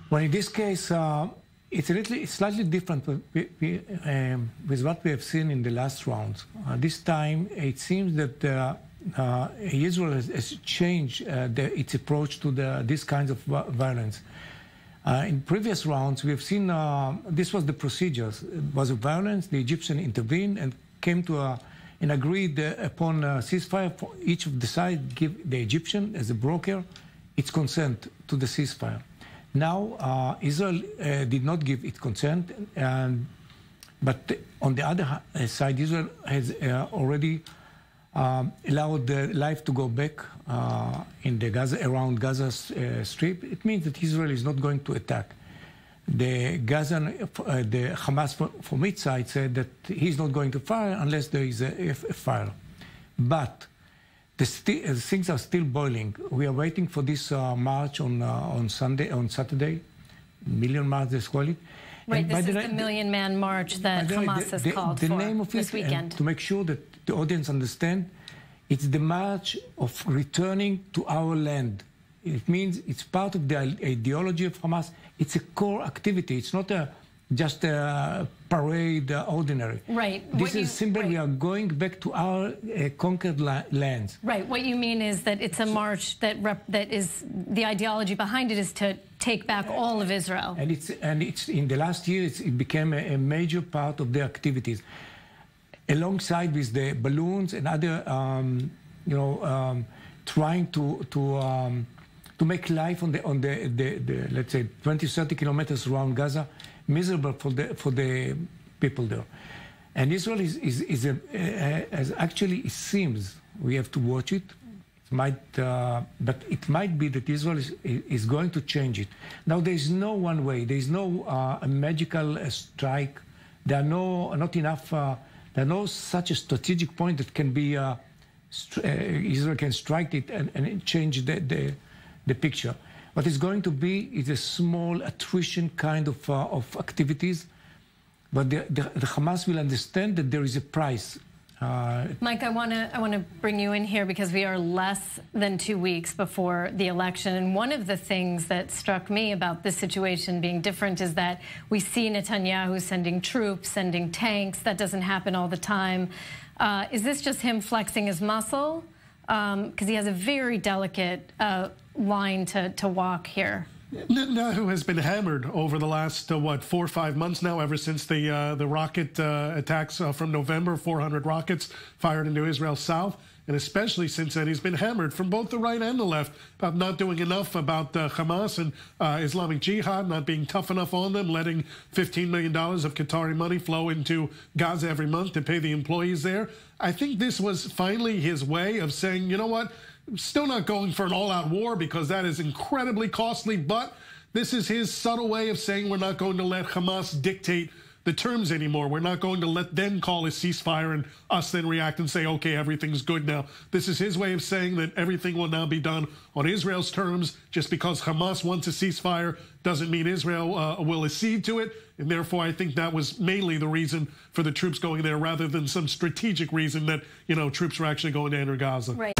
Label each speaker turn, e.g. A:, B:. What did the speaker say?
A: Well, in this case, it's slightly different with what we have seen in the last rounds. This time, it seems that Israel has changed its approach to this kind of violence. In previous rounds, we have seen this was the procedures. It was a violence. The Egyptians intervened and came to and agreed upon a ceasefire. For each of the sides give the Egyptian, as a broker, its consent to the ceasefire. Now, Israel did not give its consent, but on the other side, Israel has already allowed life to go back in the around Gaza Strip. It means that Israel is not going to attack. The Hamas from its side said that he's not going to fire unless there is a fire. But things are still boiling. We are waiting for this march on Saturday, Million March, they call it.
B: Right, this is the Million Man March that Hamas has called for
A: name of
B: this weekend.
A: To make sure that the audience understand, it's the march of returning to our land. It means it's part of the ideology of Hamas. It's a core activity. It's not just a parade, ordinary.
B: Right.
A: This is simply we are going back to our conquered lands.
B: Right. What you mean is that it's a march that is the ideology behind it is to take back all of Israel.
A: And it's in the last year it became a major part of their activities, alongside with the balloons and other, trying to make life on the let's say 20-30 kilometers around Gaza miserable for the people there. And Israel is actually, it seems, we have to watch it. It might, but it might be that Israel is going to change it. Now, there is no one way. There is no a magical strike. There are not enough. There are no such a strategic point that can be Israel can strike it and change the picture. What is going to be is a small attrition kind of activities, but the Hamas will understand that there is a price.
B: Mike, I want to bring you in here because we are less than 2 weeks before the election, and one of the things that struck me about this situation being different is that we see Netanyahu sending troops, sending tanks. That doesn't happen all the time. Is this just him flexing his muscle? Because he has a very delicate line to walk here.
C: Netanyahu has been hammered over the last, 4 or 5 months now, ever since the rocket attacks from November, 400 rockets fired into Israel's south. And especially since then, he's been hammered from both the right and the left about not doing enough about Hamas and Islamic Jihad, not being tough enough on them, letting $15 million of Qatari money flow into Gaza every month to pay the employees there. I think this was finally his way of saying, you know what? Still not going for an all-out war because that is incredibly costly, but this is his subtle way of saying we're not going to let Hamas dictate the terms anymore. We're not going to let them call a ceasefire and us then react and say, okay, everything's good now. This is his way of saying that everything will now be done on Israel's terms. Just because Hamas wants a ceasefire doesn't mean Israel will accede to it. And therefore, I think that was mainly the reason for the troops going there rather than some strategic reason that, troops were actually going to enter Gaza.
B: Right.